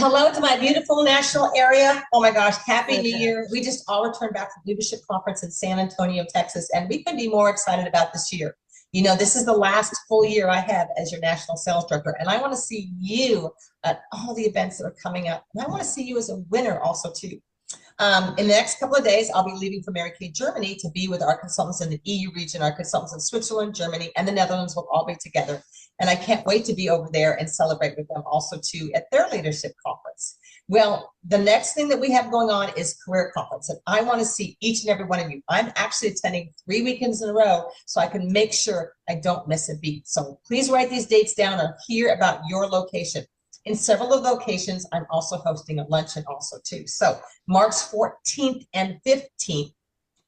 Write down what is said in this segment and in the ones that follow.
hello to my beautiful national area. Oh my gosh, Happy New Year. We just all returned back from Leadership Conference in San Antonio, Texas, and we couldn't be more excited about this year. You know, this is the last full year I have as your national sales director, and I want to see you at all the events that are coming up. And I want to see you as a winner also too. In the next couple of days, I'll be leaving for Mary Kay, Germany to be with our consultants in the EU region. Our consultants in Switzerland, Germany, and the Netherlands will all be together. And I can't wait to be over there and celebrate with them also too at their leadership conference. Well, the next thing that we have going on is career conference. And I want to see each and every one of you. I'm actually attending 3 weekends in a row so I can make sure I don't miss a beat. So please write these dates down or hear about your location. In several of the locations, I'm also hosting a luncheon also too. So March 14th and 15th,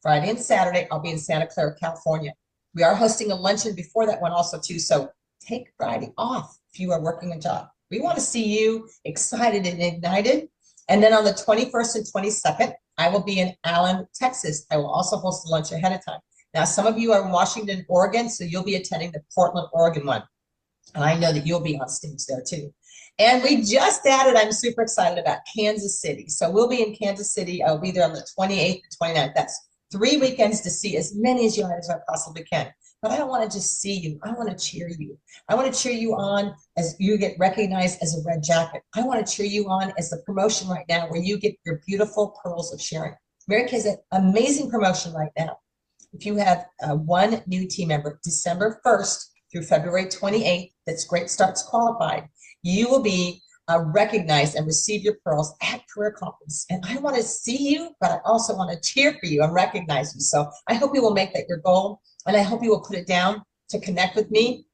Friday and Saturday, I'll be in Santa Clara, California. We are hosting a luncheon before that one also too. So take Friday off if you are working a job. We want to see you excited and ignited. And then on the 21st and 22nd, I will be in Allen, Texas. I will also host a lunch ahead of time. Now, some of you are in Washington, Oregon, so you'll be attending the Portland, Oregon one. And I know that you'll be on stage there too. And we just added, I'm super excited about Kansas City. So we'll be in Kansas City. I'll be there on the 28th and 29th. That's 3 weekends to see as many as you as I possibly can. But I don't want to just see you. I want to cheer you. I want to cheer you on as you get recognized as a red jacket. I want to cheer you on as the promotion right now where you get your beautiful pearls of sharing. Mary Kay is an amazing promotion right now. If you have one new team member, December 1st through February 28th, that's Great Starts qualified, you will be recognized and receive your pearls at Career Conference. And I want to see you, but I also want to cheer for you and recognize you. So I hope you will make that your goal. And I hope you will put it down to connect with me.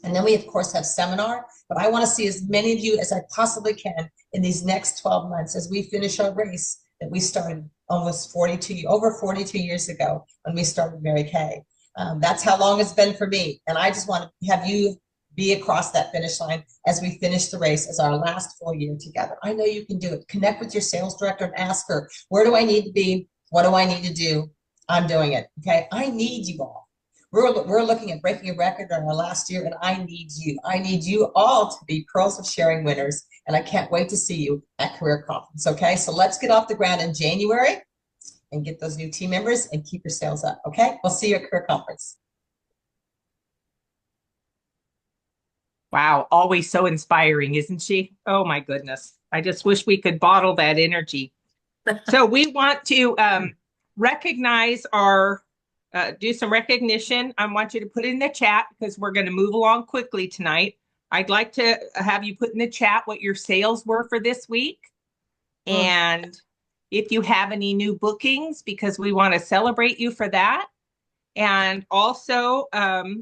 And then we, of course, have seminar. But I want to see as many of you as I possibly can in these next 12 months as we finish our race that we started almost over 42 years ago when we started Mary Kay. That's how long it's been for me. And I just want to have you be across that finish line as we finish the race as our last full year together. I know you can do it. Connect with your sales director and ask her, where do I need to be? What do I need to do? I'm doing it. Okay. I need you all. We're looking at breaking a record in our last year, and I need you. I need you all to be Pearls of Sharing winners, and I can't wait to see you at Career Conference. Okay. So let's get off the ground in January and get those new team members and keep your sales up. Okay. We'll see you at Career Conference. Wow, always so inspiring, isn't she? Oh my goodness. I just wish we could bottle that energy. So we want to recognize do some recognition. I want you to put it in the chat because we're going to move along quickly tonight. I'd like to have you put in the chat what your sales were for this week. And if you have any new bookings, because we want to celebrate you for that. And also,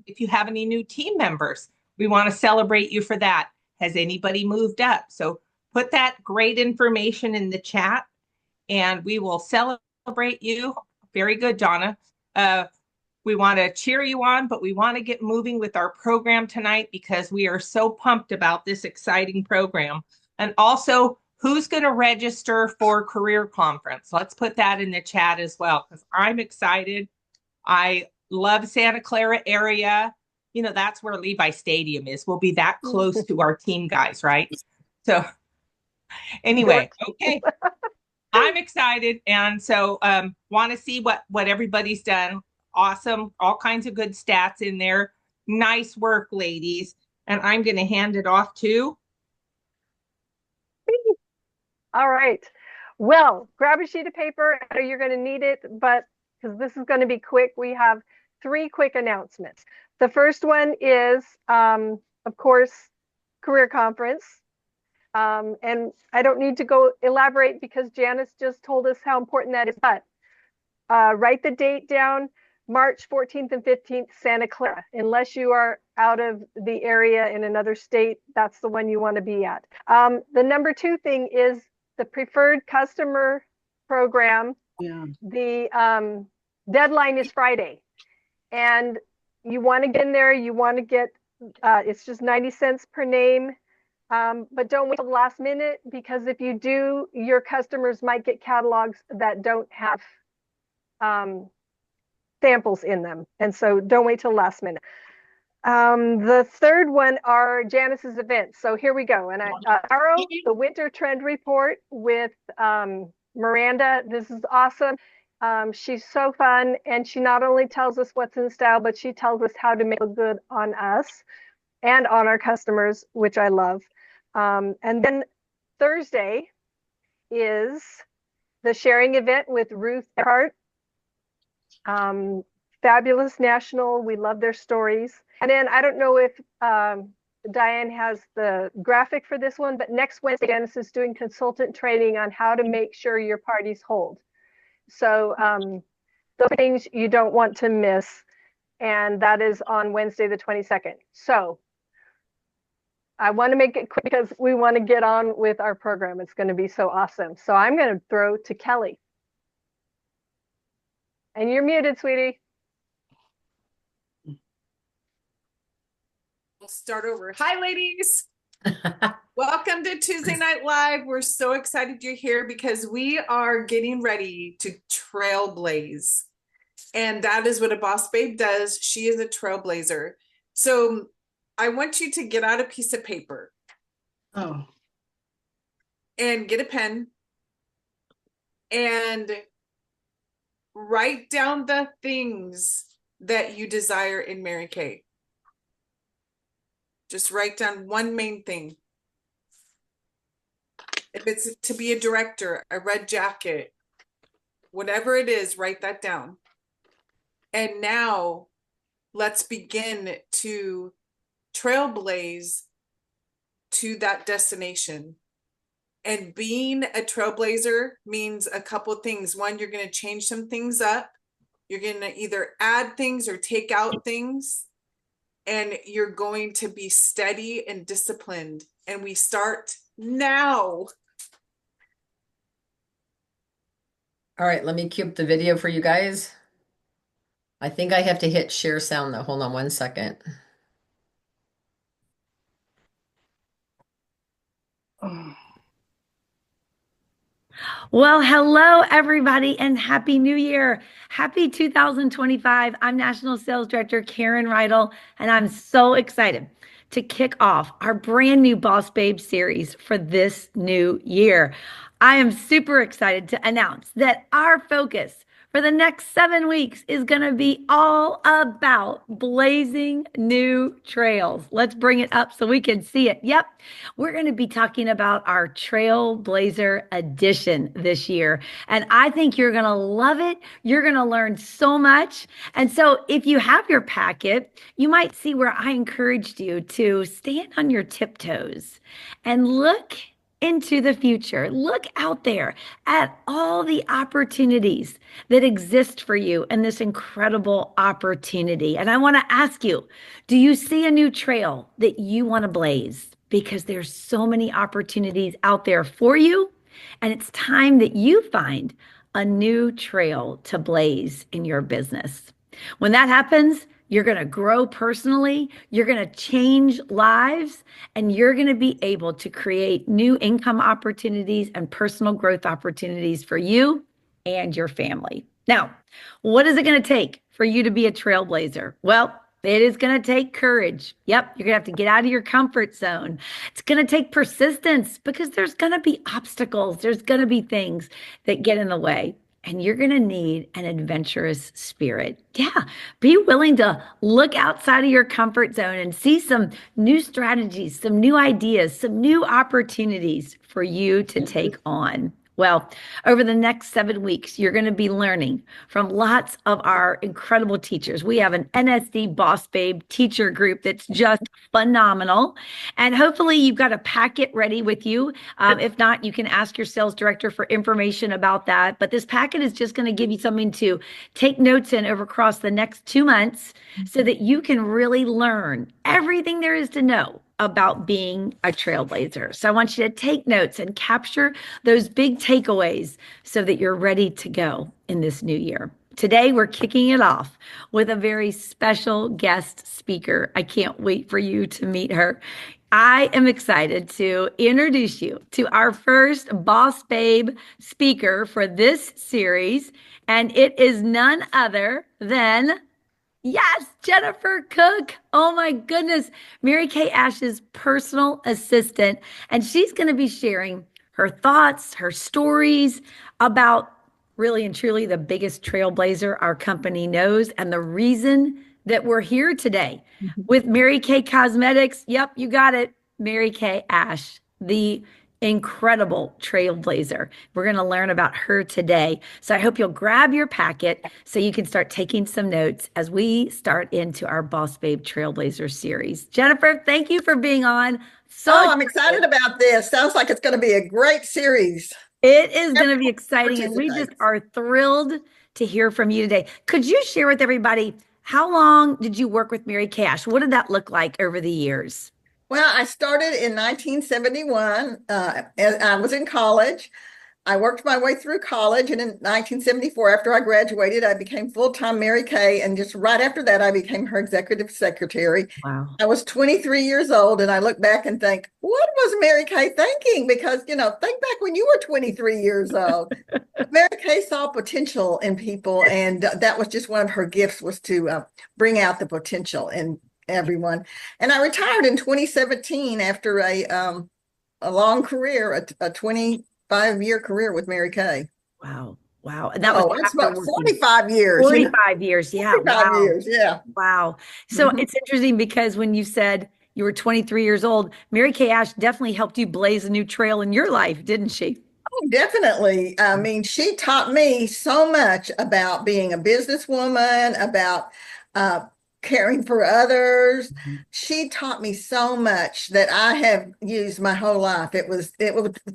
if you have any new team members, we want to celebrate you for that. Has anybody moved up? So put that great information in the chat and we will celebrate you. Very good, Donna. We want to cheer you on, but we want to get moving with our program tonight because we are so pumped about this exciting program. And also, who's going to register for Career Conference? Let's put that in the chat as well because I'm excited. I love Santa Clara area. You know, that's where Levi Stadium is. We'll be that close to our team guys, right? So anyway, okay. I'm excited. And so want to see what everybody's done. Awesome. All kinds of good stats in there. Nice work, ladies. And I'm going to hand it off to. All right. Well, grab a sheet of paper. I know you're going to need it, but because this is going to be quick, we have 3 quick announcements. The first one is, of course, Career Conference. And I don't need to go elaborate because Janice just told us how important that is. But write the date down, March 14th and 15th, Santa Clara. Unless you are out of the area in another state, that's the one you want to be at. The number 2 thing is the preferred customer program. Yeah. The deadline is Friday. And you want to get in there, you want to get, it's just 90 cents per name, but don't wait till the last minute because if you do, your customers might get catalogs that don't have samples in them. And so don't wait till the last minute. The third one are Janice's events. So here we go. And tomorrow, the winter trend report with Miranda. This is awesome. She's so fun, and she not only tells us what's in style, but she tells us how to make it good on us and on our customers, which I love. And then Thursday is the sharing event with Ruth Earhart. Fabulous National. We love their stories. And then I don't know if Diane has the graphic for this one, but next Wednesday, Dennis is doing consultant training on how to make sure your parties hold. So those things you don't want to miss. And that is on Wednesday, the 22nd. So I want to make it quick because we want to get on with our program. It's going to be so awesome. So I'm going to throw to Kelly. And you're muted, sweetie. We'll start over. Hi, ladies. Welcome to Tuesday Night Live. We're so excited you're here because we are getting ready to trailblaze. And that is what a boss babe does. She is a trailblazer. So I want you to get out a piece of paper. Oh. And get a pen. And write down the things that you desire in Mary Kay. Just write down one main thing. If it's to be a director, a red jacket, whatever it is, write that down. And now let's begin to trailblaze to that destination. And being a trailblazer means a couple of things. One, you're going to change some things up. You're going to either add things or take out things. And you're going to be steady and disciplined. And we start now. All right, let me cue up the video for you guys. I think I have to hit share sound though. Hold on one second. Well, hello, everybody, and Happy New Year. Happy 2025. I'm National Sales Director Karen Rydell, and I'm so excited to kick off our brand new Boss Babe series for this new year. I am super excited to announce that our focus for the next 7 weeks is going to be all about blazing new trails. Let's bring it up so we can see it. Yep, we're going to be talking about our Trailblazer edition this year. And I think you're going to love it. You're going to learn so much. And so if you have your packet, you might see where I encouraged you to stand on your tiptoes and look into the future. Look out there at all the opportunities that exist for you in this incredible opportunity. And I want to ask you, do you see a new trail that you want to blaze? Because there's so many opportunities out there for you. And it's time that you find a new trail to blaze in your business. When that happens, you're going to grow personally, you're going to change lives, and you're going to be able to create new income opportunities and personal growth opportunities for you and your family. Now, what is it going to take for you to be a trailblazer? Well, it is going to take courage. Yep, you're going to have to get out of your comfort zone. It's going to take persistence because there's going to be obstacles. There's going to be things that get in the way. And you're going to need an adventurous spirit. Yeah, be willing to look outside of your comfort zone and see some new strategies, some new ideas, some new opportunities for you to take on. Well, over the next 7 weeks, you're going to be learning from lots of our incredible teachers. We have an NSD Boss Babe teacher group that's just phenomenal. And hopefully you've got a packet ready with you. If not, you can ask your sales director for information about that. But this packet is just going to give you something to take notes in over across the next 2 months so that you can really learn everything there is to know about being a trailblazer. So I want you to take notes and capture those big takeaways so that you're ready to go in this new year. Today, we're kicking it off with a very special guest speaker. I can't wait for you to meet her. I am excited to introduce you to our first Boss Babe speaker for this series, and it is none other than Yes, Jennifer Cook. Oh my goodness. Mary Kay Ash's personal assistant. And she's going to be sharing her thoughts, her stories about really and truly the biggest trailblazer our company knows and the reason that we're here today with Mary Kay Cosmetics. Yep, you got it. Mary Kay Ash, the incredible trailblazer. We're going to learn about her today. So I hope you'll grab your packet so you can start taking some notes as we start into our Boss Babe Trailblazer series. Jennifer, thank you for being on. I'm excited about this. Sounds like it's going to be a great series. It is going to be exciting, and we just Participates. are thrilled to hear from you today. Could you share with everybody how long did you work with Mary Kay Ash? What did that look like over the years? Well, I started in 1971. I was in college. I worked my way through college, and in 1974, after I graduated, I became full-time Mary Kay, and just right after that, I became her executive secretary. Wow. I was 23 years old, and I look back and think, what was Mary Kay thinking? Because, think back when you were 23 years old. Mary Kay saw potential in people, and that was just one of her gifts, was to bring out the potential in everyone. And I retired in 2017 after a long career, a 25-year career with Mary Kay. Wow. Wow. And that was That's after about working 45 years. 45 years. Yeah. 45 Wow. years, yeah. Wow. So Mhm. it's interesting because when you said you were 23 years old, Mary Kay Ash definitely helped you blaze a new trail in your life, didn't she? Oh, definitely. I mean, she taught me so much about being a businesswoman, about uh, caring for others. She taught me so much that I have used my whole life. It was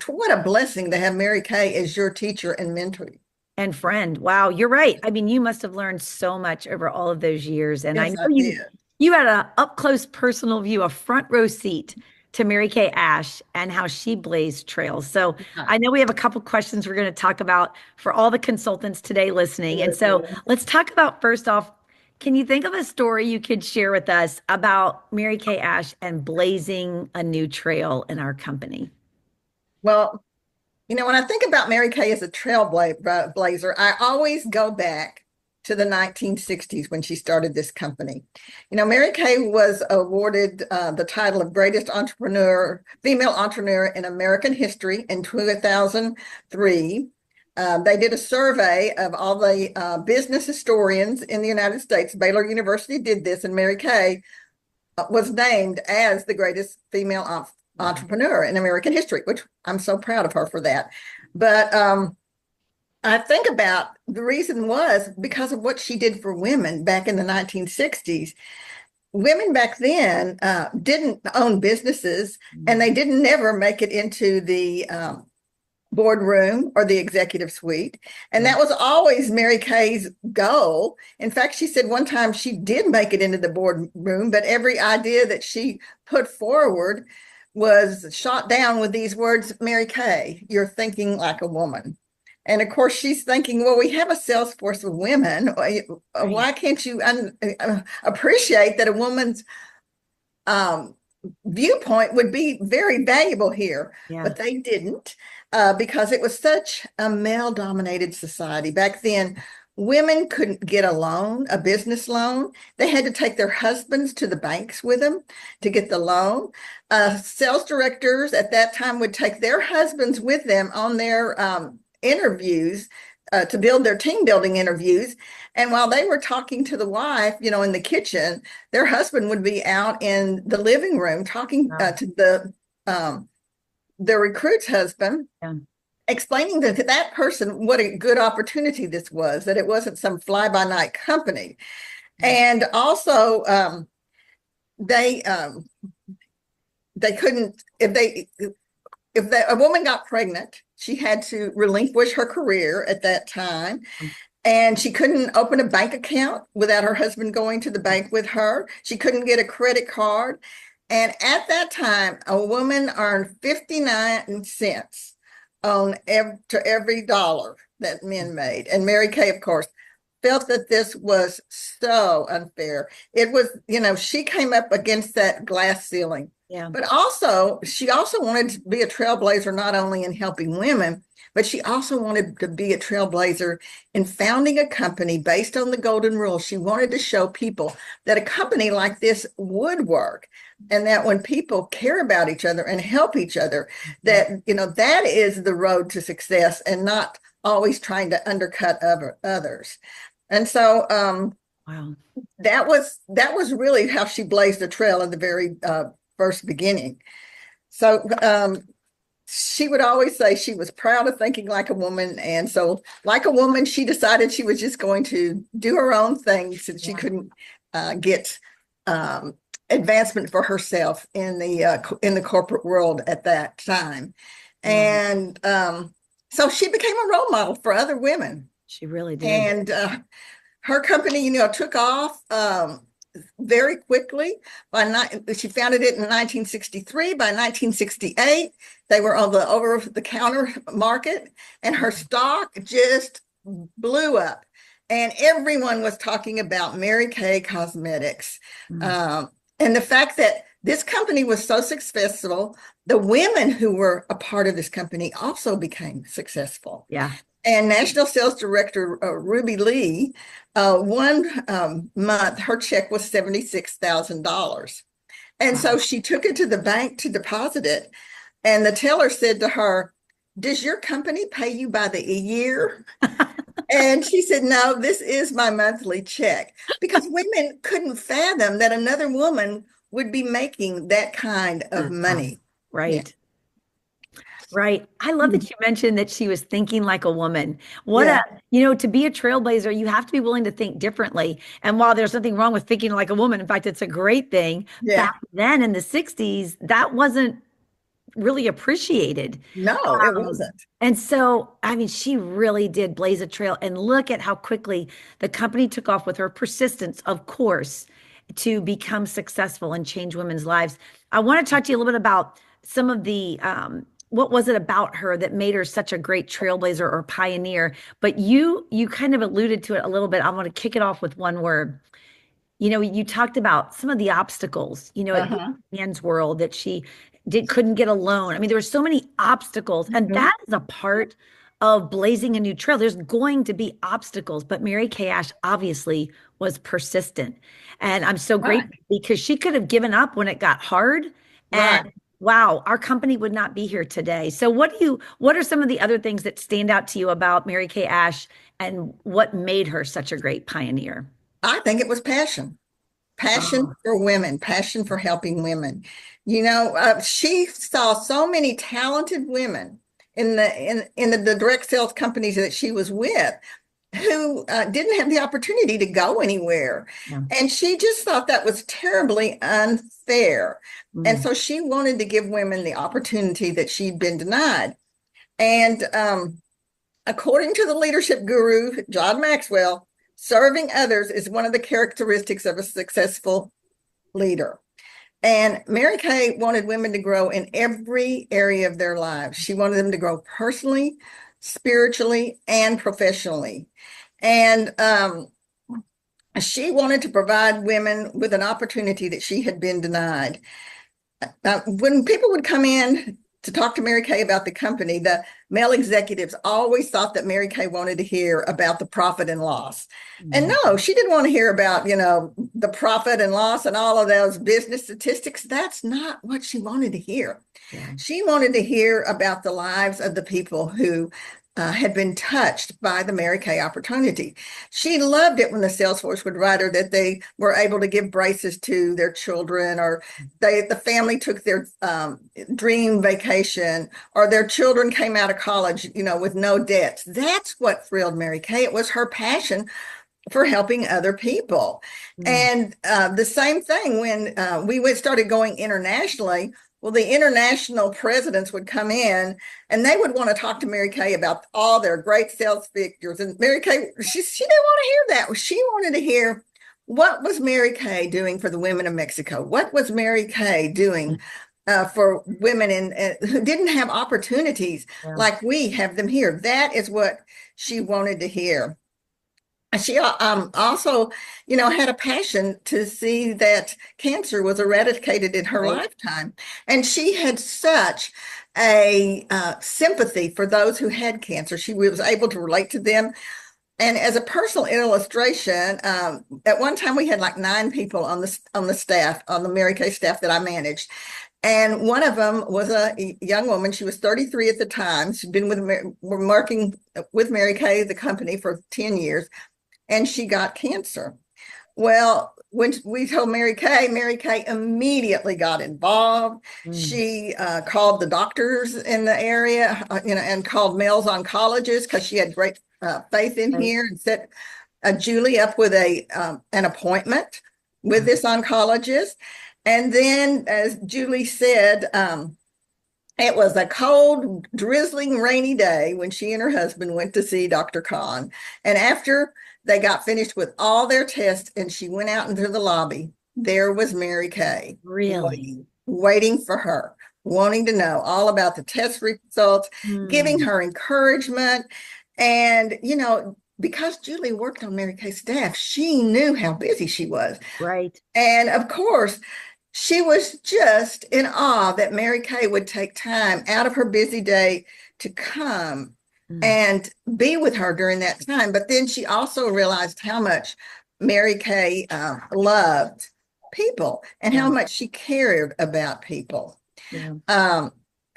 what a blessing to have Mary Kay as your teacher and mentor. And friend. Wow, you're right. I mean, you must have learned so much over all of those years. And I Yes, know I did. you had a up close personal view, a front row seat to Mary Kay Ash and how she blazed trails. So I know we have a couple questions we're going to talk about for all the consultants today listening. And so let's talk about first off, can you think of a story you could share with us about Mary Kay Ash and blazing a new trail in our company? Well, when I think about Mary Kay as a trailblazer, I always go back to the 1960s when she started this company. Mary Kay was awarded the title of greatest female entrepreneur in American history in 2003. They did a survey of all the business historians in the United States. Baylor University did this, and Mary Kay was named as the greatest female entrepreneur in American history, which I'm so proud of her for that. But I think about the reason was because of what she did for women back in the 1960s. Women back then didn't own businesses, and they didn't never make it into the boardroom or the executive suite. And that was always Mary Kay's goal. In fact, she said one time she did make it into the boardroom, but every idea that she put forward was shot down with these words, Mary Kay, you're thinking like a woman. And of course, she's thinking, well, we have a sales force of women. Why can't you appreciate that a woman's viewpoint would be very valuable here? Yeah. But they didn't, because it was such a male-dominated society. Back then, women couldn't get a loan, a business loan. They had to take their husbands to the banks with them to get the loan. Sales directors at that time would take their husbands with them on their interviews to build their team building interviews. And while they were talking to the wife, in the kitchen, their husband would be out in the living room talking to the recruit's husband, explaining to that person what a good opportunity this was, that it wasn't some fly-by-night company. And also, they couldn't, if a woman got pregnant, she had to relinquish her career at that time. And she couldn't open a bank account without her husband going to the bank with her. She couldn't get a credit card. And at that time, a woman earned 59 cents to every dollar that men made. And Mary Kay, of course, felt that this was so unfair. It was, she came up against that glass ceiling. Yeah. But also, she also wanted to be a trailblazer, not only in helping women, but she also wanted to be a trailblazer in founding a company based on the golden rule. She wanted to show people that a company like this would work, and that when people care about each other and help each other, that, you know, that is the road to success, and not always trying to undercut others. And so Wow. that was really how she blazed the trail in the very first beginning. So she would always say she was proud of thinking like a woman. And so, like a woman, she decided she was just going to do her own thing, since she couldn't get advancement for herself in the corporate world at that time. And so she became a role model for other women. She really did. And her company, you know, took off very quickly. She founded it in 1963. By 1968, they were on the over-the-counter market, and her stock just blew up. And everyone was talking about Mary Kay Cosmetics. And the fact that this company was so successful, the women who were a part of this company also became successful. Yeah. And National Sales Director Ruby Lee, one month, her check was $76,000. And so she took it to the bank to deposit it. And the teller said to her, "Does your company pay you by the year?" And she said, "No, this is my monthly check." Because women couldn't fathom that another woman would be making that kind of money. Right. Yeah. Right. I love that you mentioned that she was thinking like a woman. Yeah. To be a trailblazer, you have to be willing to think differently. And while there's nothing wrong with thinking like a woman, in fact, it's a great thing. Yeah. Back then in the 60s, that wasn't really appreciated. No, it wasn't. And so, I mean, she really did blaze a trail. And look at how quickly the company took off with her persistence, of course, to become successful and change women's lives. I want to talk to you a little bit about some of the what was it about her that made her such a great trailblazer or pioneer? But you kind of alluded to it a little bit. I want to kick it off with one word. You talked about some of the obstacles, in Anne's world, that she couldn't get a loan. I mean, there were so many obstacles, and that is a part of blazing a new trail. There's going to be obstacles, but Mary Kay Ash obviously was persistent. And I'm so grateful because she could have given up when it got hard. And wow, our company would not be here today. So what are some of the other things that stand out to you about Mary Kay Ash and what made her such a great pioneer? I think it was passion for women, passion for helping women. She saw so many talented women in the direct sales companies that she was with, who didn't have the opportunity to go anywhere. Yeah. And she just thought that was terribly unfair. And so she wanted to give women the opportunity that she'd been denied. And according to the leadership guru, John Maxwell, serving others is one of the characteristics of a successful leader. And Mary Kay wanted women to grow in every area of their lives. She wanted them to grow personally, spiritually, and professionally. And she wanted to provide women with an opportunity that she had been denied. When people would come in to talk to Mary Kay about the company, the male executives always thought that Mary Kay wanted to hear about the profit and loss. And no, she didn't want to hear about, the profit and loss and all of those business statistics. That's not what she wanted to hear. Yeah. She wanted to hear about the lives of the people who had been touched by the Mary Kay opportunity. She loved it when the sales force would write her that they were able to give braces to their children, or the family took their dream vacation, or their children came out of college, with no debts. That's what thrilled Mary Kay. It was her passion for helping other people. And the same thing when we started going internationally. Well, the international presidents would come in and they would want to talk to Mary Kay about all their great sales figures. And Mary Kay, she didn't want to hear that. She wanted to hear, what was Mary Kay doing for the women of Mexico? What was Mary Kay doing for women who didn't have opportunities like we have them here? That is what she wanted to hear. She also, had a passion to see that cancer was eradicated in her Right. lifetime. And she had such a sympathy for those who had cancer. She was able to relate to them. And as a personal illustration, at one time we had like 9 people on the staff, on the Mary Kay staff that I managed. And one of them was a young woman. She was 33 at the time. She'd been working with Mary Kay, the company, for 10 years, and she got cancer. Well, when we told Mary Kay immediately got involved. She called the doctors in the area, and called Males Oncologists, because she had great faith in here, and set Julie up with an appointment with this oncologist. And then, as Julie said, it was a cold, drizzling, rainy day when she and her husband went to see Dr. Khan. And after they got finished with all their tests and she went out into the lobby, there was Mary Kay. Really? Waiting for her, wanting to know all about the test results, giving her encouragement. And, because Julie worked on Mary Kay's staff, she knew how busy she was. Right. And of course, she was just in awe that Mary Kay would take time out of her busy day to come and be with her during that time. But then she also realized how much Mary Kay loved people and how much she cared about people. Yeah.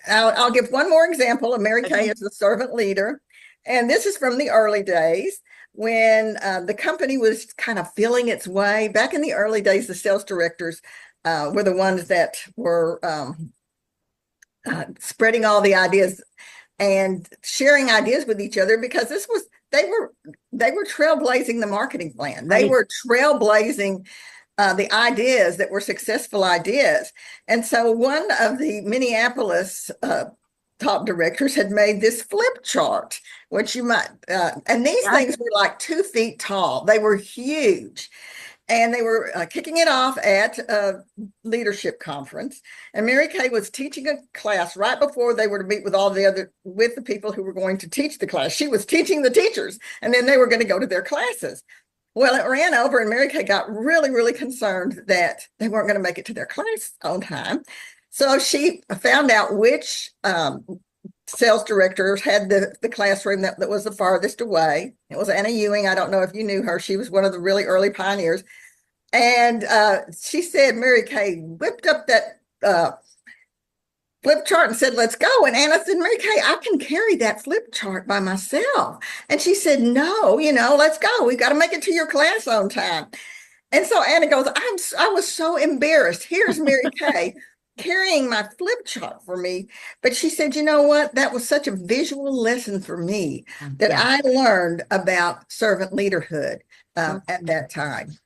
I'll give one more example of Mary Kay as a servant leader. And this is from the early days when the company was kind of feeling its way. Back in the early days, the sales directors were the ones that were spreading all the ideas and sharing ideas with each other, because they were trailblazing the marketing plan. They were trailblazing the ideas that were successful ideas. And so one of the Minneapolis top directors had made this flip chart, which you might, and these things were like 2 feet tall. They were huge. And they were kicking it off at a leadership conference. And Mary Kay was teaching a class right before they were to meet with with the people who were going to teach the class. She was teaching the teachers, and then they were going to go to their classes. Well, it ran over, and Mary Kay got really, really concerned that they weren't going to make it to their class on time. So she found out which sales directors had the classroom that was the farthest away. It was Anna Ewing. I don't know if you knew her. She was one of the really early pioneers. And she said, Mary Kay whipped up that flip chart and said, let's go. And Anna said, Mary Kay, I can carry that flip chart by myself. And she said, no, let's go. We've got to make it to your class on time. And so Anna goes, I was so embarrassed. Here's Mary Kay carrying my flip chart for me. But she said, you know what? That was such a visual lesson for me that I learned about servant leaderhood at that time.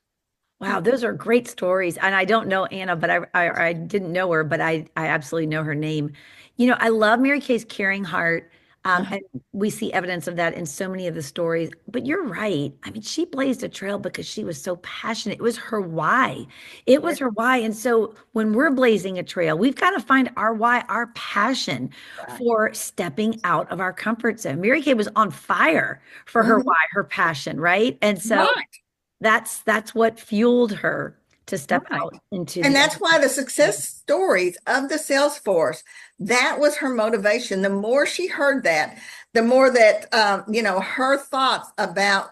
Wow, those are great stories. And I don't know Anna, but I didn't know her, but I absolutely know her name. I love Mary Kay's caring heart. And we see evidence of that in so many of the stories. But you're right. I mean, she blazed a trail because she was so passionate. It was her why. It was her why. And so when we're blazing a trail, we've got to find our why, our passion for stepping out of our comfort zone. Mary Kay was on fire for her why, her passion, right? And so that's what fueled her to step out into. And that's why the success stories of the sales force, that was her motivation. The more she heard that, the more that, her thoughts about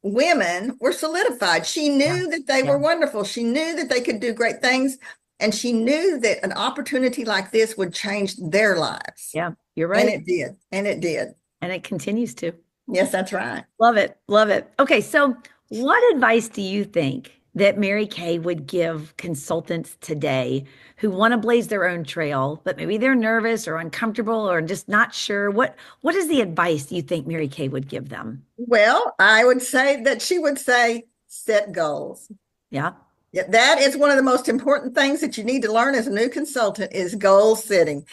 women were solidified. She knew that they were wonderful. She knew that they could do great things. And she knew that an opportunity like this would change their lives. Yeah, you're right. And it did. And it did. And it continues to. Yes, that's right. Love it. Love it. Okay. So what advice do you think that Mary Kay would give consultants today who want to blaze their own trail, but maybe they're nervous or uncomfortable or just not sure? What is the advice you think Mary Kay would give them? Well, I would say that she would say, set goals. Yeah. That is one of the most important things that you need to learn as a new consultant is goal setting.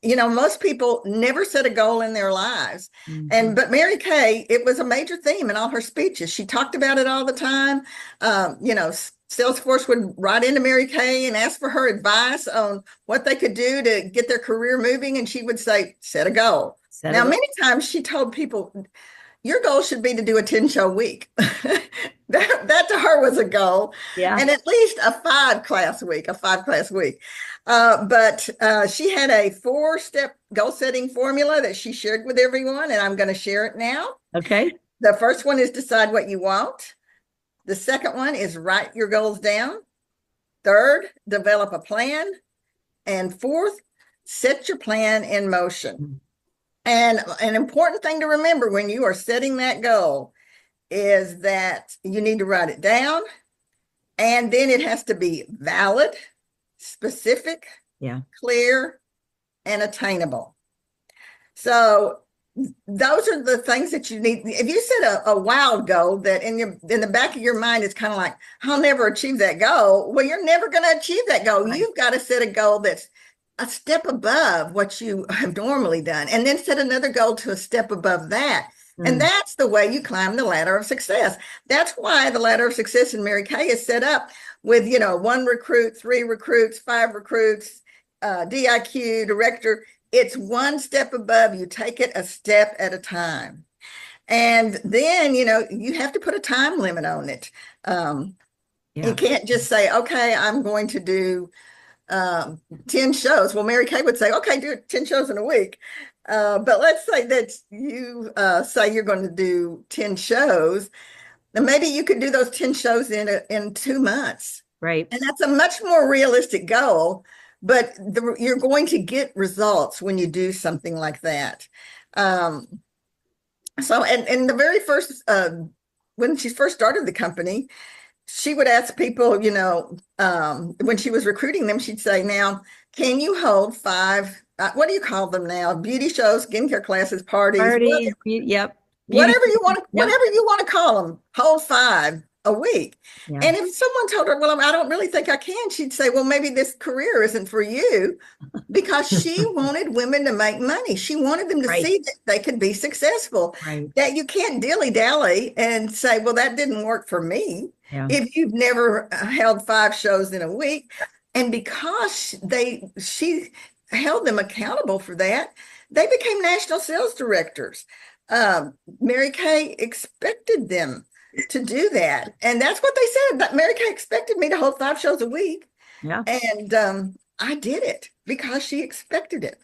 Most people never set a goal in their lives. But Mary Kay, it was a major theme in all her speeches. She talked about it all the time. Salesforce would write into Mary Kay and ask for her advice on what they could do to get their career moving. And she would say, set a goal. Many times she told people, your goal should be to do a 10-show week. That to her was a goal. Yeah. And at least a 5-class week. But she had a 4-step goal setting formula that she shared with everyone, and I'm going to share it now. Okay. The first one is decide what you want. The second one is write your goals down. Third, develop a plan. And fourth, set your plan in motion. And an important thing to remember when you are setting that goal is that you need to write it down, and then it has to be valid, specific, clear, and attainable. So those are the things that you need. If you set a wild goal that in the back of your mind is kind of like, I'll never achieve that goal. Well, you're never going to achieve that goal. Right. You've got to set a goal that's a step above what you have normally done, and then set another goal to a step above that. And that's the way you climb the ladder of success. That's why the ladder of success in Mary Kay is set up with, 1 recruit, 3 recruits, 5 recruits, DIQ, director. It's one step above. You take it a step at a time. And then, you have to put a time limit on it. You can't just say, okay, I'm going to do 10 shows. Well, Mary Kay would say, okay, do 10 shows in a week. But let's say that you say you're going to do 10 shows. And maybe you could do those 10 shows in 2 months. Right. And that's a much more realistic goal. But you're going to get results when you do something like that. So, and the very first, when she first started the company, she would ask people, when she was recruiting them, she'd say, now, can you hold 5, what do you call them now? Beauty shows, skincare classes, parties. Yep. Whatever you want to call them, hold 5 a week. Yeah. And if someone told her, well, I don't really think I can, she'd say, well, maybe this career isn't for you, because she wanted women to make money. She wanted them to see that they could be successful, that you can't dilly-dally and say, well, that didn't work for me. Yeah. If you've never held 5 shows in a week. And because she held them accountable for that, they became national sales directors. Mary Kay expected them to do that. And that's what they said. That Mary Kay expected me to hold 5 shows a week. Yeah. And I did it because she expected it.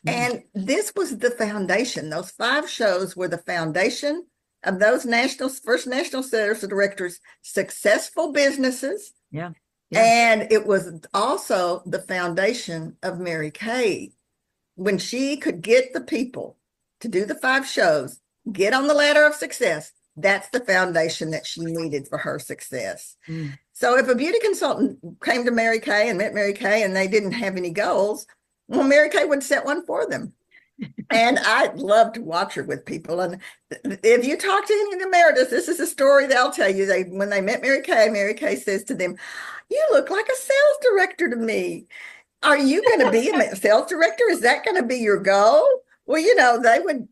And this was the foundation. Those 5 shows were the foundation of those first national sales directors' successful businesses. Yeah. And it was also the foundation of Mary Kay. When she could get the people to do the 5 shows, get on the ladder of success, that's the foundation that she needed for her success. So if a beauty consultant came to Mary Kay and met Mary Kay and they didn't have any goals, well, Mary Kay would set one for them. And I love to watch her with people. And if you talk to any of the emeritus, this is a story they'll tell you. When they met Mary Kay says to them, you look like a sales director to me. Are you going to be a sales director? Is that going to be your goal? Well, they would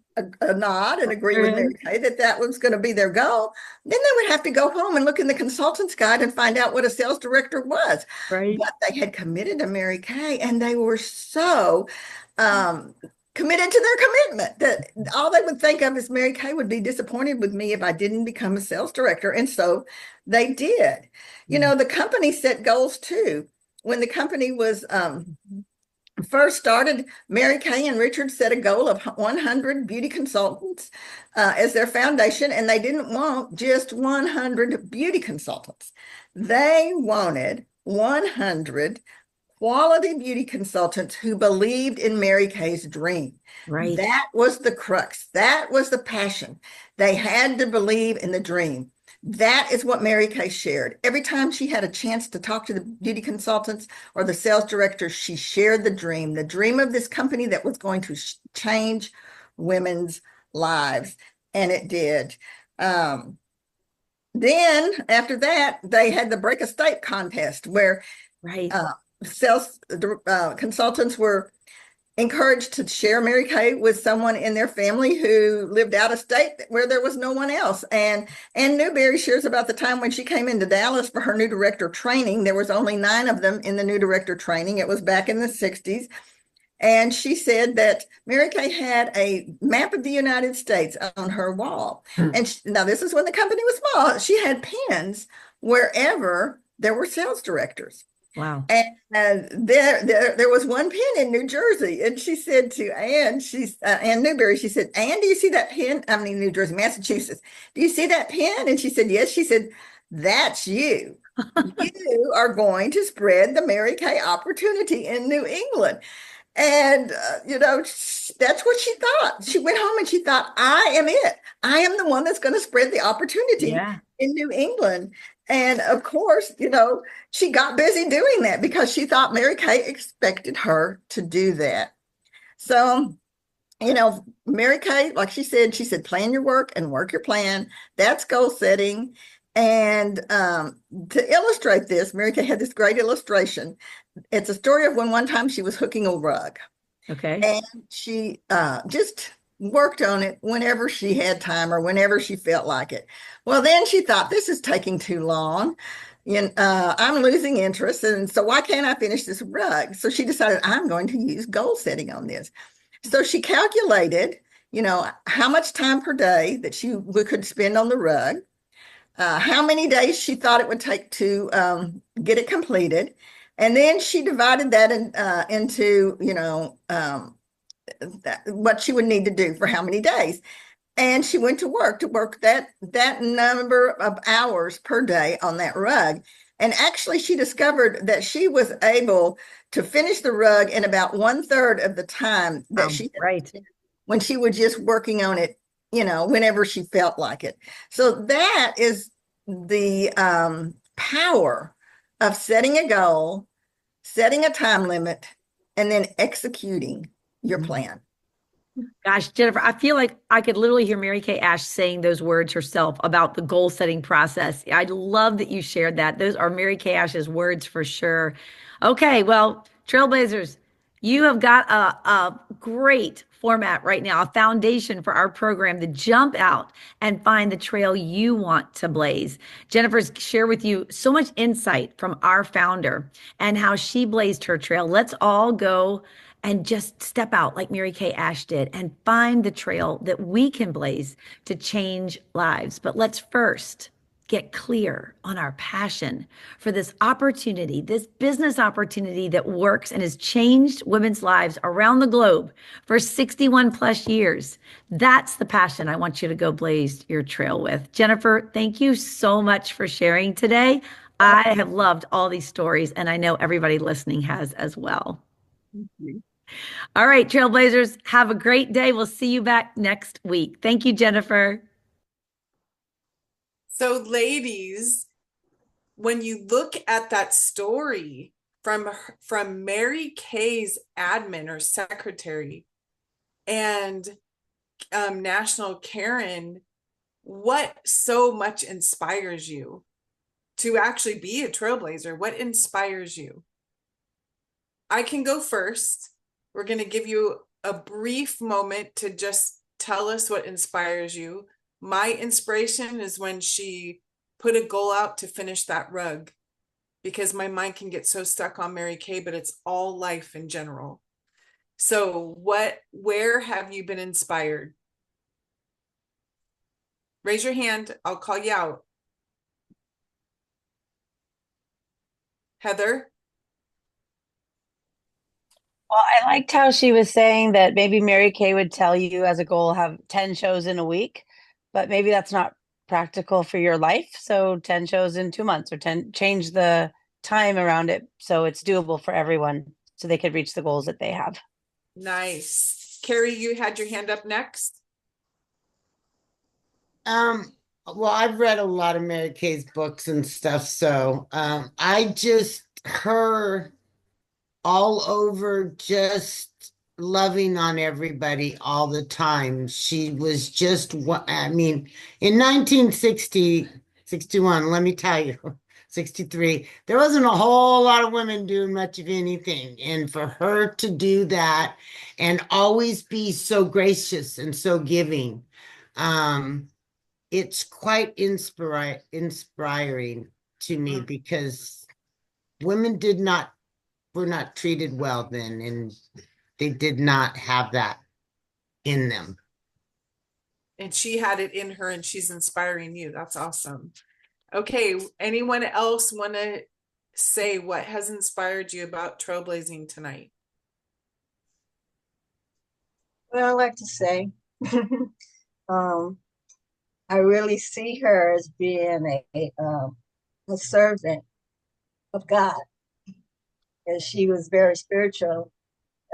nod and agree with Mary Kay that was going to be their goal. Then they would have to go home and look in the consultant's guide and find out what a sales director was. Right. But they had committed to Mary Kay, and they were so committed to their commitment that all they would think of is Mary Kay would be disappointed with me if I didn't become a sales director. And so they did. The company set goals too. When the company was first started, Mary Kay and Richard set a goal of 100 beauty consultants as their foundation, and they didn't want just 100 beauty consultants. They wanted 100 quality beauty consultants who believed in Mary Kay's dream. Right. That was the crux. That was the passion. They had to believe in the dream. That is what Mary Kay shared. Every time she had a chance to talk to the beauty consultants or the sales directors, she shared the dream of this company that was going to change women's lives. And it did. Then after that, they had the Break a State contest where sales consultants were encouraged to share Mary Kay with someone in their family who lived out of state where there was no one else. And Ann Newberry shares about the time when she came into Dallas for her new director training. There was only 9 of them in the new director training. It was back in the 60s. And she said that Mary Kay had a map of the United States on her wall. And now this is when the company was small. She had pins wherever there were sales directors. Wow. And there was one pin in New Jersey, and she said to Ann, Ann Newberry, she said, Ann, do you see that pin? I mean, New Jersey, Massachusetts. Do you see that pin? And she said, yes. She said, that's you. You are going to spread the Mary Kay opportunity in New England. And, that's what she thought. She went home and she thought, I am it. I am the one that's going to spread the opportunity in New England. And of course, she got busy doing that because she thought Mary Kay expected her to do that. So, Mary Kay, like she said, plan your work and work your plan. That's goal setting. And to illustrate this, Mary Kay had this great illustration. It's a story of when one time she was hooking a rug. Okay. And she just worked on it whenever she had time or whenever she felt like it. Well, then she thought, this is taking too long. I'm losing interest. And so why can't I finish this rug? So she decided, I'm going to use goal setting on this. So she calculated, how much time per day that we could spend on the rug, how many days she thought it would take to get it completed. And then she divided that into, what she would need to do for how many days. And she went to work that number of hours per day on that rug. And actually, she discovered that she was able to finish the rug in about 1/3 of the time that she right when she was just working on it, whenever she felt like it. So that is the power of setting a goal, setting a time limit, and then executing your plan. Gosh, Jennifer, I feel like I could literally hear Mary Kay Ash saying those words herself about the goal setting process. I love that you shared that. Those are Mary Kay Ash's words for sure. Okay, well, Trailblazers, you have got a great format right now, a foundation for our program to jump out and find the trail you want to blaze. Jennifer's shared with you so much insight from our founder and how she blazed her trail. Let's all go and just step out like Mary Kay Ash did and find the trail that we can blaze to change lives. But let's first get clear on our passion for this opportunity, this business opportunity that works and has changed women's lives around the globe for 61 plus years. That's the passion I want you to go blaze your trail with. Jennifer, thank you so much for sharing today. I have loved all these stories, and I know everybody listening has as well. All right, Trailblazers, have a great day. We'll see you back next week. Thank you, Jennifer. So, ladies, when you look at that story from Mary Kay's admin or secretary and National Karen, what so much inspires you to actually be a trailblazer? What inspires you? I can go first. We're going to give you a brief moment to just tell us what inspires you. My inspiration is when she put a goal out to finish that rug, because my mind can get so stuck on Mary Kay, but it's all life in general. So where have you been inspired? Raise your hand. I'll call you out. Heather? Well, I liked how she was saying that maybe Mary Kay would tell you as a goal have 10 shows in a week, but maybe that's not practical for your life. So 10 shows in 2 months, or change the time around it so it's doable for everyone so they could reach the goals that they have. Nice. Carrie, you had your hand up next. Well, I've read a lot of Mary Kay's books and stuff, so I just her all over just loving on everybody all the time. She was just I mean, in 1960, 61, let me tell you, 63, there wasn't a whole lot of women doing much of anything. And for her to do that and always be so gracious and so giving, it's quite inspiring to me, because women were not treated well then, and they did not have that in them. And she had it in her and she's inspiring you. That's awesome. Okay, anyone else want to say what has inspired you about trailblazing tonight? Well, I like to say, um, I really see her as being a servant of God, and she was very spiritual,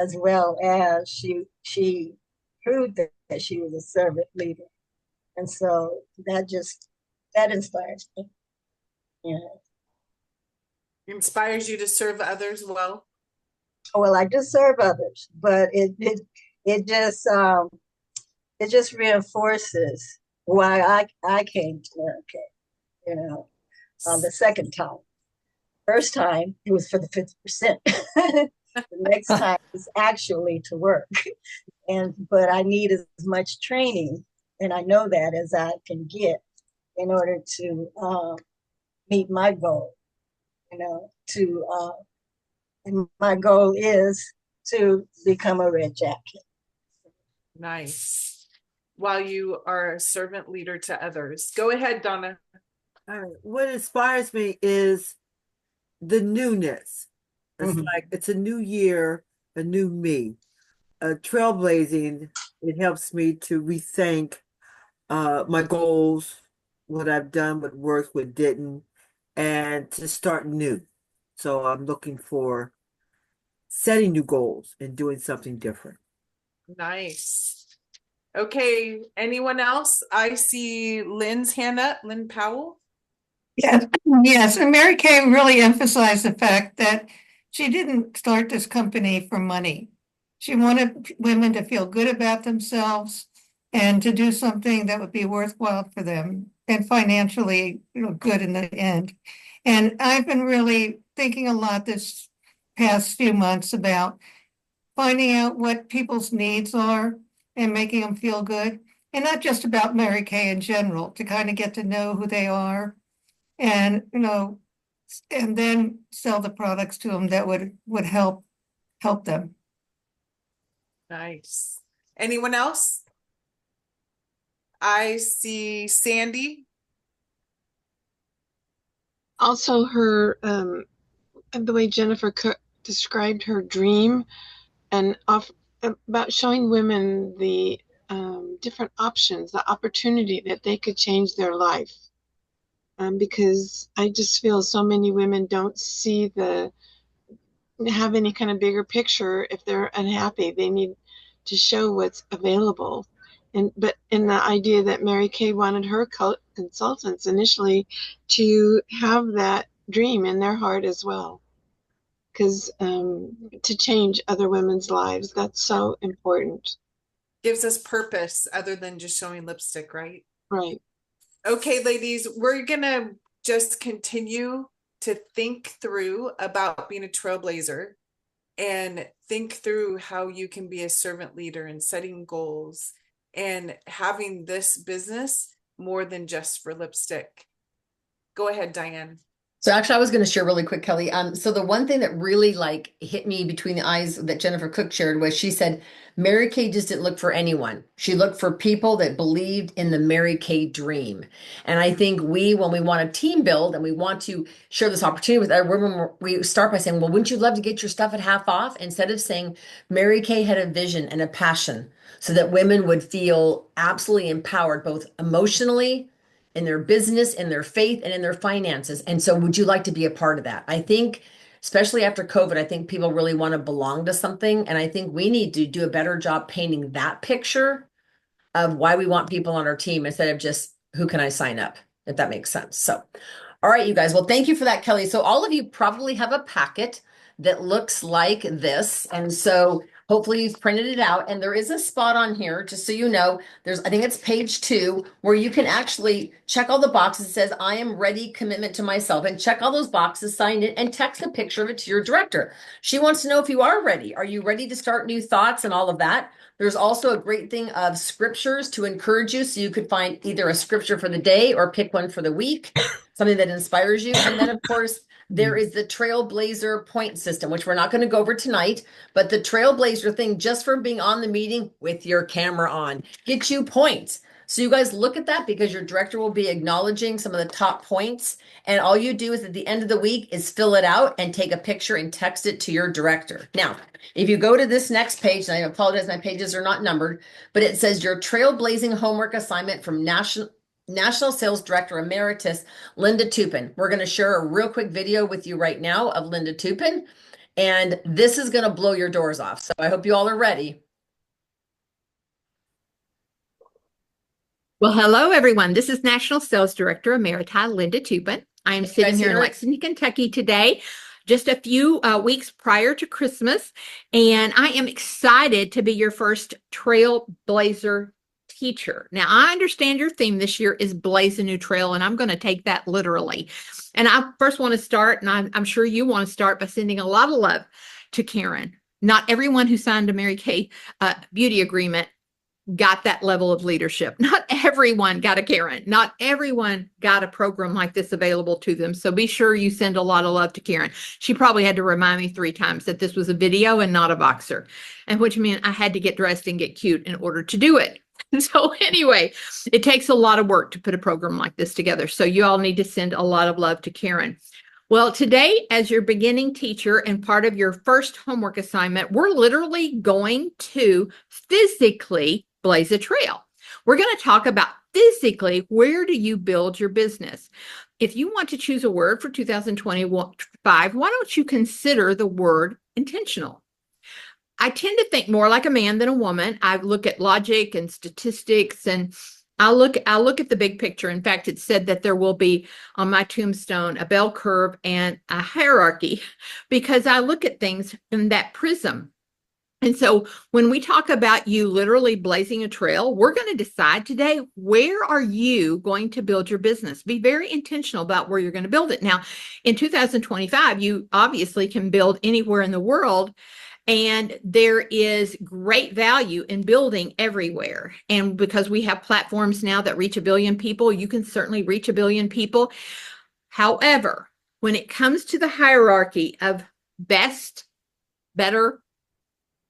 as well as she proved that she was a servant leader, and so that inspires me. Yeah. Inspires you to serve others well? Well, I do serve others, but it just reinforces why I came to America. You know, the second time. First time it was for the 50%. The next time is actually to work. But I need as much training, and I know that, as I can get in order to meet my goal. And my goal is to become a red jacket. Nice. While you are a servant leader to others. Go ahead, Donna. What inspires me is the newness. It's Mhm. like it's a new year, a new me. Trailblazing, it helps me to rethink my goals, what I've done, what worked, what didn't, and to start new. So I'm looking for setting new goals and doing something different. Nice. Okay, anyone else? I see Lynn's hand up, Lynn Powell. Yes, yes, and Mary Kay really emphasized the fact that she didn't start this company for money. She wanted women to feel good about themselves and to do something that would be worthwhile for them and financially, good in the end. And I've been really thinking a lot this past few months about finding out what people's needs are and making them feel good. And not just about Mary Kay in general, to kind of get to know who they are and and then sell the products to them that would help them. Nice. Anyone else? I see Sandy. Also, her the way Jennifer Cook described her dream and about showing women the different options, the opportunity that they could change their life. Because I just feel so many women don't have any kind of bigger picture. If they're unhappy, they need to show what's available. But in the idea that Mary Kay wanted her consultants initially to have that dream in their heart as well, because to change other women's lives, that's so important. Gives us purpose other than just showing lipstick, right? Right. Okay, ladies, we're gonna just continue to think through about being a trailblazer and think through how you can be a servant leader and setting goals and having this business more than just for lipstick. Go ahead, Diane. So actually, I was going to share really quick, Kelly. So the one thing that really hit me between the eyes that Jennifer Cook shared was she said Mary Kay just didn't look for anyone. She looked for people that believed in the Mary Kay dream. And I think when we want to team build and we want to share this opportunity with other women, we start by saying, well, wouldn't you love to get your stuff at half off? Instead of saying Mary Kay had a vision and a passion so that women would feel absolutely empowered, both emotionally, in their business, in their faith, and in their finances. And so would you like to be a part of that? I think, especially after COVID, I think people really want to belong to something. And I think we need to do a better job painting that picture of why we want people on our team instead of just who can I sign up, if that makes sense. So, all right, you guys. Well, thank you for that, Kelly. So all of you probably have a packet that looks like this. And so hopefully you've printed it out. And there is a spot on here, just so you know, I think it's page 2, where you can actually check all the boxes. It says, I am ready, commitment to myself, and check all those boxes, sign it, and text a picture of it to your director. She wants to know if you are ready. Are you ready to start new thoughts and all of that? There's also a great thing of scriptures to encourage you. So you could find either a scripture for the day or pick one for the week, something that inspires you. And then of course, There is the Trailblazer point system, which we're not going to go over tonight, but the Trailblazer thing, just for being on the meeting with your camera on, gets you points. So you guys look at that because your director will be acknowledging some of the top points. And all you do is at the end of the week is fill it out and take a picture and text it to your director. Now, if you go to this next page, and I apologize, my pages are not numbered, but it says your trailblazing homework assignment from National Sales Director Emeritus, Linda Tupin. We're going to share a real quick video with you right now of Linda Tupin, and this is going to blow your doors off. So I hope you all are ready. Well, hello, everyone. This is National Sales Director Emerita Linda Tupin. I am sitting here in Lexington, Kentucky today, just a few weeks prior to Christmas, and I am excited to be your first Trailblazer teacher. Now, I understand your theme this year is Blaze a New Trail, and I'm going to take that literally. And I first want to start, and I'm sure you want to start by sending a lot of love to Karen. Not everyone who signed a Mary Kay beauty agreement got that level of leadership. Not everyone got a Karen. Not everyone got a program like this available to them. So be sure you send a lot of love to Karen. She probably had to remind me 3 times that this was a video and not a Voxer, and which meant I had to get dressed and get cute in order to do it. So anyway, it takes a lot of work to put a program like this together. So you all need to send a lot of love to Karen. Well, today, as your beginning teacher and part of your first homework assignment, we're literally going to physically blaze a trail. We're going to talk about physically, where do you build your business? If you want to choose a word for 2025, why don't you consider the word intentional? I tend to think more like a man than a woman. I look at logic and statistics, and I'll look at the big picture. In fact, it said that there will be on my tombstone a bell curve and a hierarchy, because I look at things in that prism. And so when we talk about you literally blazing a trail, we're going to decide today, where are you going to build your business? Be very intentional about where you're going to build it. Now, in 2025, you obviously can build anywhere in the world, and there is great value in building everywhere. And because we have platforms now that reach 1 billion people, you can certainly reach 1 billion people. However, when it comes to the hierarchy of best, better,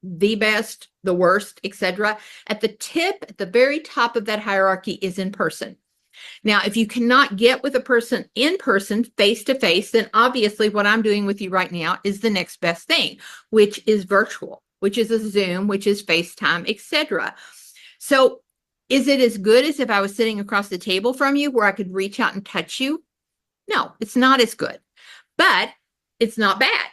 the best, the worst, etc., at the very top of that hierarchy is in person. Now, if you cannot get with a person in person, face to face, then obviously what I'm doing with you right now is the next best thing, which is virtual, which is a Zoom, which is FaceTime, etc. So is it as good as if I was sitting across the table from you where I could reach out and touch you? No, it's not as good, but it's not bad.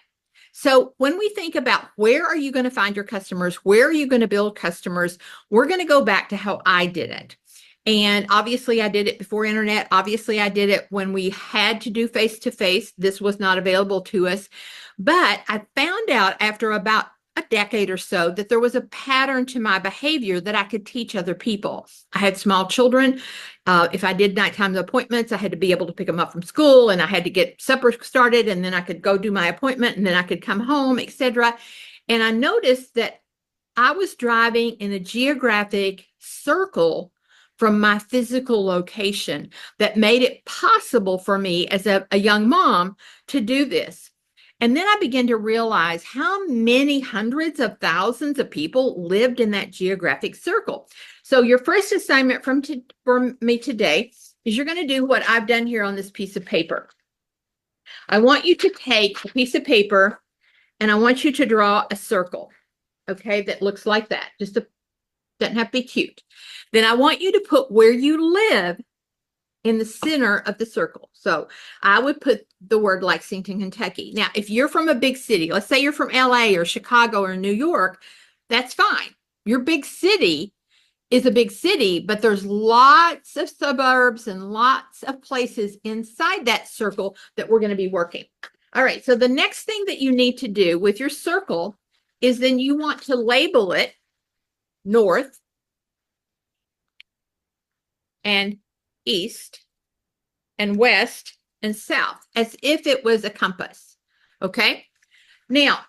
So when we think about where are you going to find your customers, where are you going to build customers, we're going to go back to how I did it. And obviously I did it before internet. Obviously I did it when we had to do face-to-face. This was not available to us. But I found out after about a decade or so that there was a pattern to my behavior that I could teach other people. I had small children. If I did nighttime appointments, I had to be able to pick them up from school, and I had to get supper started, and then I could go do my appointment, and then I could come home, etc. And I noticed that I was driving in a geographic circle from my physical location that made it possible for me as a young mom to do this. And then I began to realize how many hundreds of thousands of people lived in that geographic circle. So your first assignment for me today is you're going to do what I've done here on this piece of paper. I want you to take a piece of paper and I want you to draw a circle, okay, that looks like that. Doesn't have to be cute. Then I want you to put where you live in the center of the circle. So I would put the word Lexington, Kentucky. Now, if you're from a big city, let's say you're from LA or Chicago or New York, that's fine. Your big city is a big city, but there's lots of suburbs and lots of places inside that circle that we're going to be working. All right. So the next thing that you need to do with your circle is then you want to label it north and east and west and south, as if it was a compass. Okay. Now,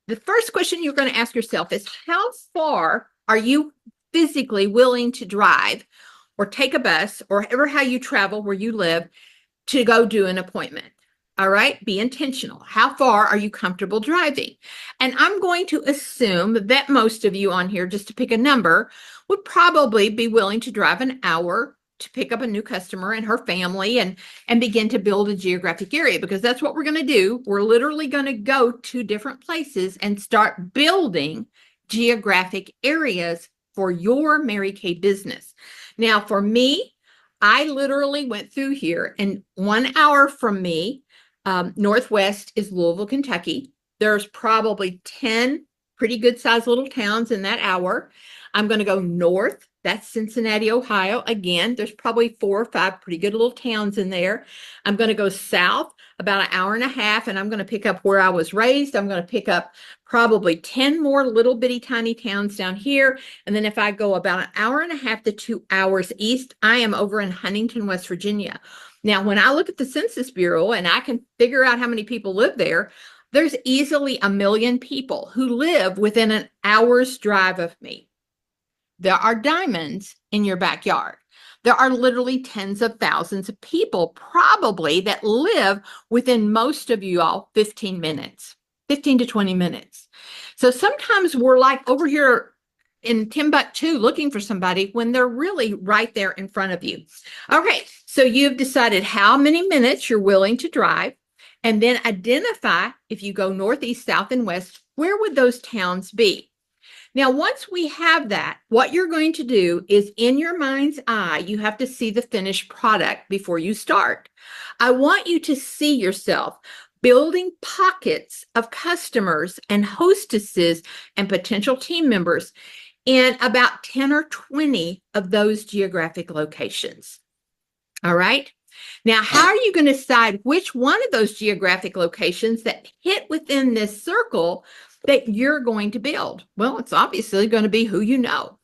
the first question you're going to ask yourself is, how far are you physically willing to drive or take a bus or ever how you travel where you live to go do an appointment? All right, be intentional. How far are you comfortable driving? And I'm going to assume that most of you on here, just to pick a number, would probably be willing to drive an hour to pick up a new customer and her family and begin to build a geographic area, because that's what we're going to do. We're literally going to go to different places and start building geographic areas for your Mary Kay business. Now, for me, I literally went through here, and 1 hour from me, northwest is Louisville, Kentucky. There's probably 10 pretty good sized little towns in that hour. I'm going to go north. That's Cincinnati, Ohio. Again, there's probably 4 or 5 pretty good little towns in there. I'm going to go south about 1.5 hours, and I'm going to pick up where I was raised. I'm going to pick up probably 10 more little bitty tiny towns down here. And then if I go about 1.5 hours to 2 hours east, I am over in Huntington, West Virginia. Now, when I look at the Census Bureau and I can figure out how many people live there, there's easily 1 million people who live within an hour's drive of me. There are diamonds in your backyard. There are literally tens of thousands of people probably that live within most of you all 15 minutes, 15 to 20 minutes. So sometimes we're like over here in Timbuktu looking for somebody when they're really right there in front of you. Okay, so you've decided how many minutes you're willing to drive, and then identify, if you go northeast, south, and west, where would those towns be? Now, once we have that, what you're going to do is, in your mind's eye, you have to see the finished product before you start. I want you to see yourself building pockets of customers and hostesses and potential team members in about 10 or 20 of those geographic locations. All right. Now, how are you going to decide which one of those geographic locations that hit within this circle that you're going to build? Well, it's obviously going to be who you know.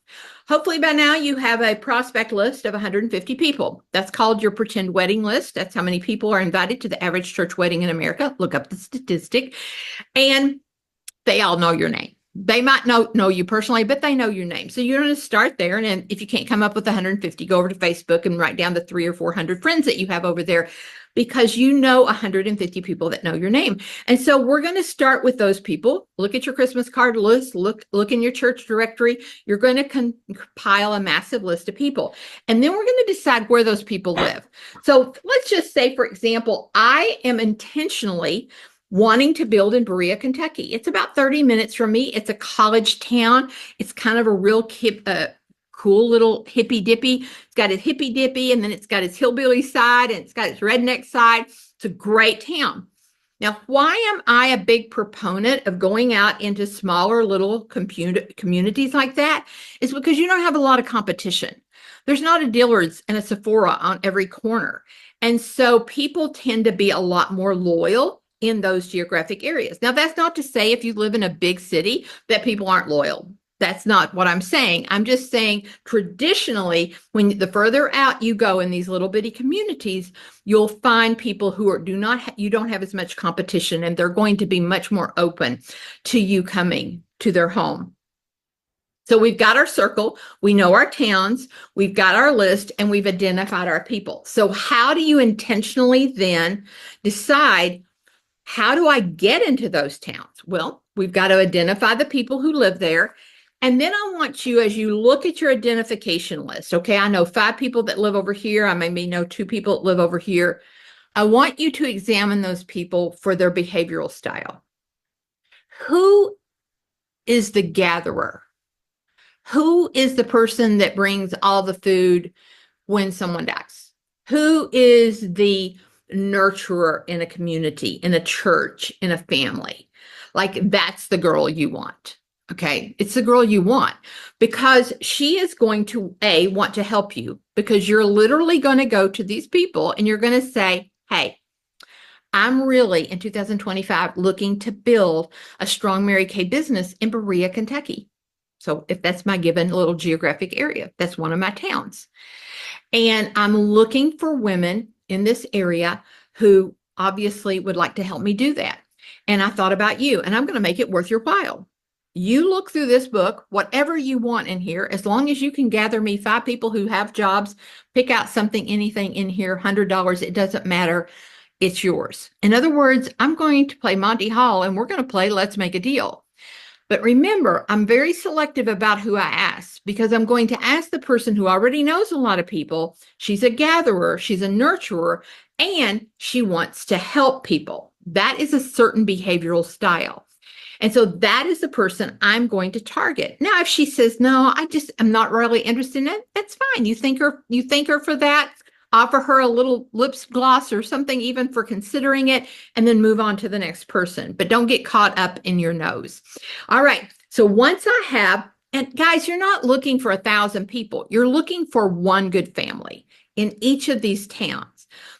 Hopefully by now you have a prospect list of 150 people. That's called your pretend wedding list. That's how many people are invited to the average church wedding in America. Look up the statistic. And they all know your name. They might know you personally, but they know your name. So you're going to start there. And if you can't come up with 150, go over to Facebook and write down the 300 or 400 friends that you have over there, because you know 150 people that know your name. And so we're going to start with those people. Look at your Christmas card list. Look in your church directory. You're going to compile a massive list of people. And then we're going to decide where those people live. So let's just say, for example, I am intentionally wanting to build in Berea, Kentucky. It's about 30 minutes from me. It's a college town. It's kind of a real cool little hippy dippy. It's got its hippy dippy, and then it's got its hillbilly side, and it's got its redneck side. It's a great town. Now, why am I a big proponent of going out into smaller little communities like that? Is because you don't have a lot of competition. There's not a Dillard's and a Sephora on every corner. And so people tend to be a lot more loyal in those geographic areas. Now, that's not to say if you live in a big city that people aren't loyal. That's not what I'm saying. I'm just saying traditionally, when the further out you go in these little bitty communities, you'll find people who you don't have as much competition, and they're going to be much more open to you coming to their home. So we've got our circle, we know our towns, we've got our list, and we've identified our people. So how do you intentionally then decide, how do I get into those towns? Well, we've got to identify the people who live there. And then I want you, as you look at your identification list, okay, I know 5 people that live over here. I maybe know 2 people that live over here. I want you to examine those people for their behavioral style. Who is the gatherer? Who is the person that brings all the food when someone dies? Who is the nurturer in a community, in a church, in a family? Like, that's the girl you want. Okay, it's the girl you want, because she is going to want to help you, because you're literally going to go to these people and you're going to say, hey, I'm really in 2025 looking to build a strong Mary Kay business in Berea, Kentucky. So if that's my given little geographic area, that's one of my towns. And I'm looking for women in this area who obviously would like to help me do that. And I thought about you, and I'm going to make it worth your while. You look through this book, whatever you want in here, as long as you can gather me 5 people who have jobs, pick out something, anything in here, $100, it doesn't matter. it's yours. In other words, I'm going to play Monty Hall and we're going to play Let's Make a Deal. But remember, I'm very selective about who I ask because I'm going to ask the person who already knows a lot of people. She's a gatherer, she's a nurturer, and she wants to help people. That is a certain behavioral style. And so that is the person I'm going to target. Now, if she says, no, I'm not really interested in it, that's fine. You thank her for that, offer her a little lip gloss or something even for considering it, and then move on to the next person. But don't get caught up in your nose. All right. So once I have, and guys, you're not looking for 1,000 people. You're looking for one good family in each of these towns.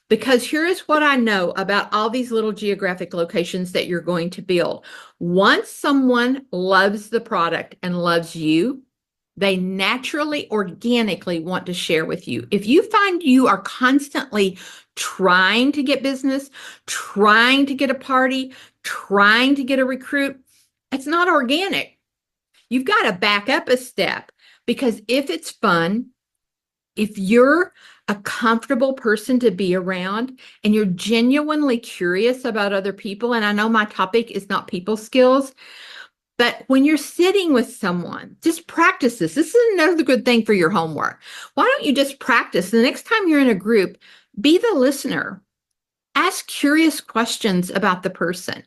Because here is what I know about all these little geographic locations that you're going to build. Once someone loves the product and loves you, they naturally, organically want to share with you. If you find you are constantly trying to get business, trying to get a party, trying to get a recruit, it's not organic. You've got to back up a step because if it's fun, if you're a comfortable person to be around and you're genuinely curious about other people, and I know my topic is not people skills, but when you're sitting with someone, just practice this. This is another good thing for your homework. Why don't you just practice? The next time you're in a group, be the listener. Ask curious questions about the person.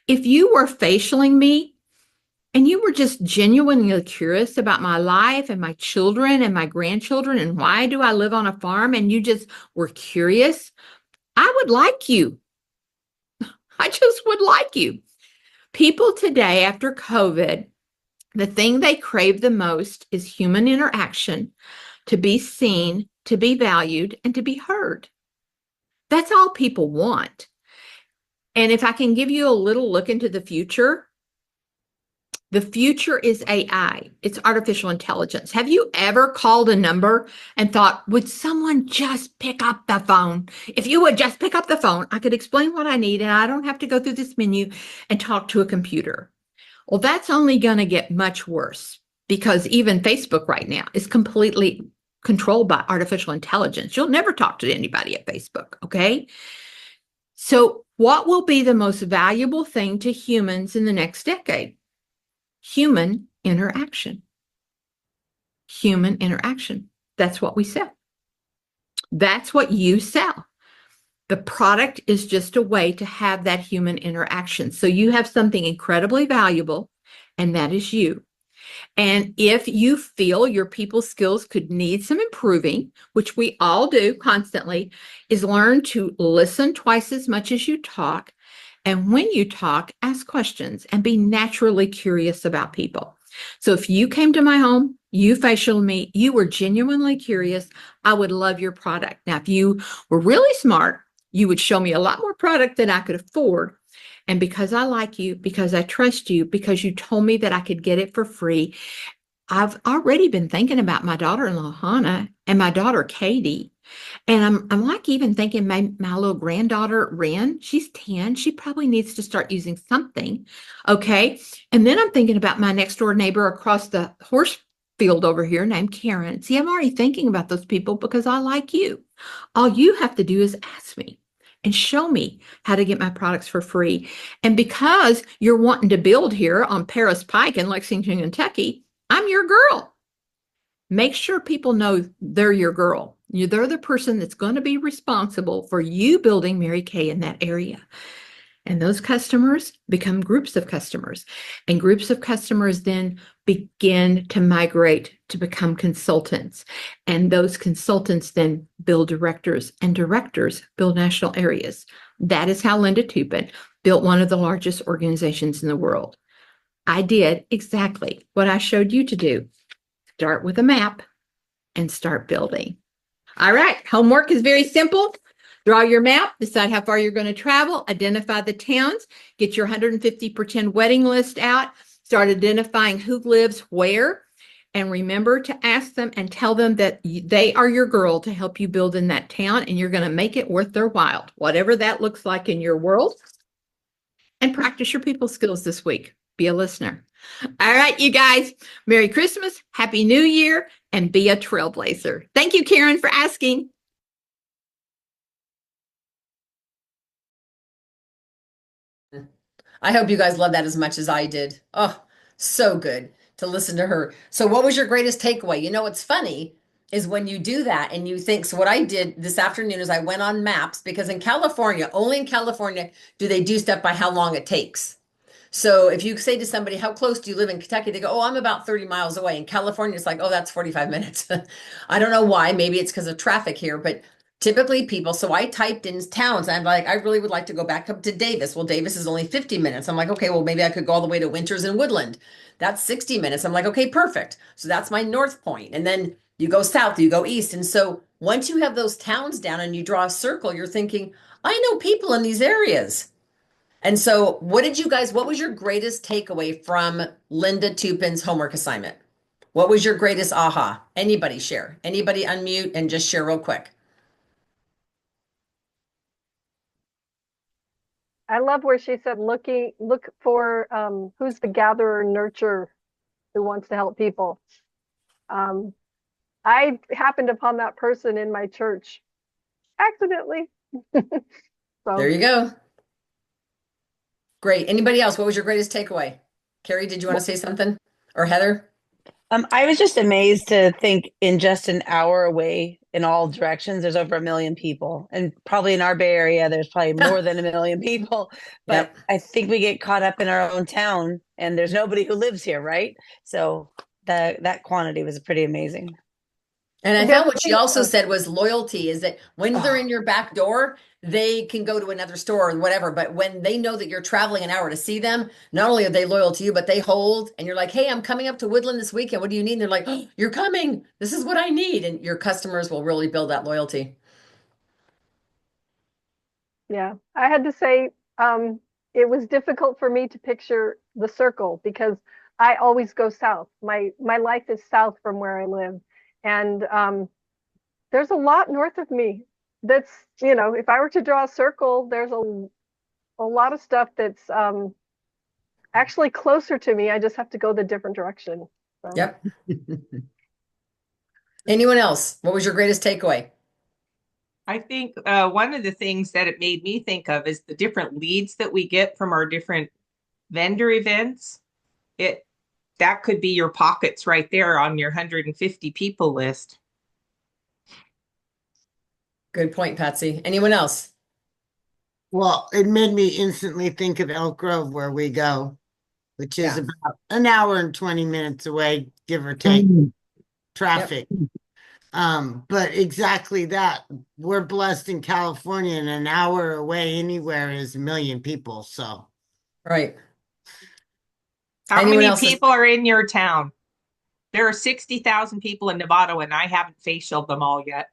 If you were facialing me and you were just genuinely curious about my life and my children and my grandchildren and why do I live on a farm and you just were curious, I would like you. I just would like you. People today, after COVID, the thing they crave the most is human interaction, to be seen, to be valued, and to be heard. That's all people want. And if I can give you a little look into the future is AI. It's artificial intelligence. Have you ever called a number and thought, would someone just pick up the phone? If you would just pick up the phone, I could explain what I need and I don't have to go through this menu and talk to a computer. Well, that's only going to get much worse because even Facebook right now is completely controlled by artificial intelligence. You'll never talk to anybody at Facebook, okay? So what will be the most valuable thing to humans in the next decade? Human interaction. Human interaction. That's what we sell. That's what you sell. The product is just a way to have that human interaction. So you have something incredibly valuable, and that is you. And if you feel your people skills could need some improving, which we all do constantly, is learn to listen twice as much as you talk. And when you talk, ask questions and be naturally curious about people. So if you came to my home, you facialed me, you were genuinely curious, I would love your product. Now, if you were really smart, you would show me a lot more product than I could afford. And because I like you, because I trust you, because you told me that I could get it for free, I've already been thinking about my daughter-in-law, Hannah, and my daughter, Katie. And I'm like even thinking my little granddaughter, Ren, she's 10. She probably needs to start using something. Okay. And then I'm thinking about my next door neighbor across the horse field over here named Karen. See, I'm already thinking about those people because I like you. All you have to do is ask me and show me how to get my products for free. And because you're wanting to build here on Paris Pike in Lexington, Kentucky, I'm your girl. Make sure people know they're your girl. They're the person that's going to be responsible for you building Mary Kay in that area. And those customers become groups of customers. And groups of customers then begin to migrate to become consultants. And those consultants then build directors, and directors build national areas. That is how Linda Tupin built one of the largest organizations in the world. I did exactly what I showed you to do. Start with a map and start building. All right, homework is very simple. Draw your map, decide how far you're going to travel, identify the towns, get your 150 pretend wedding list out, start identifying who lives where, and remember to ask them and tell them that they are your girl to help you build in that town, and you're going to make it worth their while, whatever that looks like in your world. And practice your people skills this week. Be a listener. All right, you guys, Merry Christmas, Happy New Year, and be a trailblazer. Thank you, Karen, for asking. I hope you guys love that as much as I did. Oh, so good to listen to her. So, what was your greatest takeaway? You know, what's funny is when you do that and you think, so what I did this afternoon is I went on maps because in California, only in California do they do stuff by how long it takes. So if you say to somebody, how close do you live in Kentucky? They go, oh, I'm about 30 miles away. In California, it's like, oh, that's 45 minutes. I don't know why. Maybe it's because of traffic here, but typically people, so I typed in towns. And I'm like, I really would like to go back up to Davis. Well, Davis is only 50 minutes. I'm like, okay, well, maybe I could go all the way to Winters and Woodland. That's 60 minutes. I'm like, okay, perfect. So that's my north point. And then you go south, you go east. And so once you have those towns down and you draw a circle, you're thinking, I know people in these areas. And so, what was your greatest takeaway from Linda Tupin's homework assignment? What was your greatest aha? Anybody share? Anybody unmute and just share real quick. I love where she said, look for who's the gatherer, nurturer who wants to help people. I happened upon that person in my church accidentally. So there you go. Great. Anybody else? What was your greatest takeaway? Carrie, did you want to say something? Or Heather? I was just amazed to think in just an hour away in all directions, there's over 1 million people. And probably in our Bay Area, there's probably more than 1 million people. But Yep. I think we get caught up in our own town and there's nobody who lives here, right? So that quantity was pretty amazing. And I found what she also said was loyalty is that when they're in your back door, they can go to another store or whatever. But when they know that you're traveling an hour to see them, not only are they loyal to you, but they hold and you're like, hey, I'm coming up to Woodland this weekend. What do you need? And they're like, oh, you're coming. This is what I need. And your customers will really build that loyalty. yeah, I had to say it was difficult for me to picture the circle because I always go south. My life is south from where I live. And there's a lot north of me that's, if I were to draw a circle, there's a lot of stuff that's actually closer to me. I just have to go the different direction. So. Yep. Anyone else? What was your greatest takeaway? I think one of the things that it made me think of is the different leads that we get from our different vendor events. That could be your pockets right there on your 150 people list. Good point, Patsy. Anyone else? Well, it made me instantly think of Elk Grove where we go, which is about an hour and 20 minutes away, give or take traffic. Yep. But exactly that. We're blessed in California, and an hour away anywhere is 1 million people. So, right. How many people are in your town? There are 60,000 people in Nevada, and I haven't facialed them all yet.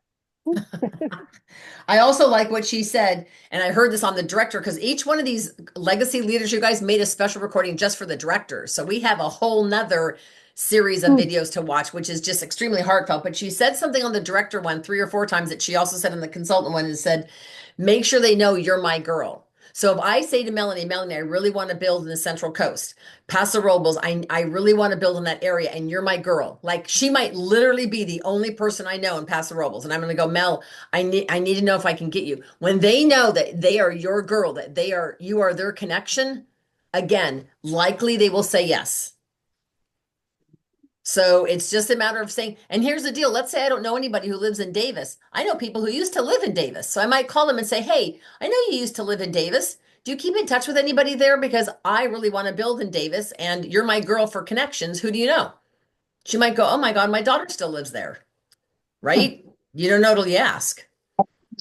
I also like what she said, and I heard this on the director, because each one of these legacy leaders, you guys made a special recording just for the directors. So we have a whole nother series of videos to watch, which is just extremely heartfelt. But she said something on the director one 3 or 4 times that she also said on the consultant one, and said, make sure they know you're my girl. So if I say to Melanie, I really want to build in the Central Coast, Paso Robles, I really want to build in that area, and you're my girl. Like, she might literally be the only person I know in Paso Robles, and I'm going to go, Mel, I need to know if I can get you. When they know that they are your girl, that you are their connection, again, likely they will say yes. So it's just a matter of saying, and here's the deal. Let's say I don't know anybody who lives in Davis. I know people who used to live in Davis. So I might call them and say, hey, I know you used to live in Davis. Do you keep in touch with anybody there? Because I really want to build in Davis, and you're my girl for connections. Who do you know? She might go, oh my God, my daughter still lives there. Right? You don't know till you ask.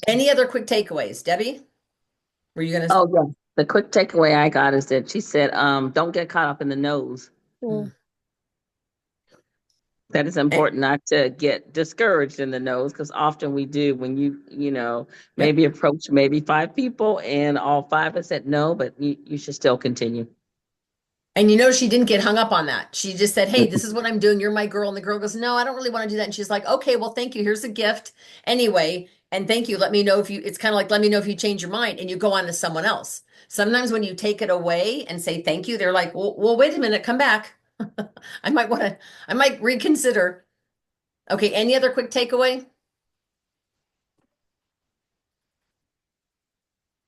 Any other quick takeaways? Debbie? Were you going to? Oh, yeah. The quick takeaway I got is that she said, don't get caught up in the nose. That it's important not to get discouraged in the nose, because often we do when you maybe approach maybe 5 people and all 5 have said no, but you should still continue. And she didn't get hung up on that. She just said, hey, this is what I'm doing. You're my girl. And the girl goes, no, I don't really want to do that. And she's like, okay, well, thank you. Here's a gift anyway. And thank you. Let me know it's kind of like, let me know if you change your mind, and you go on to someone else. Sometimes when you take it away and say thank you, they're like, well, wait a minute, come back. I might reconsider. Okay. Any other quick takeaway?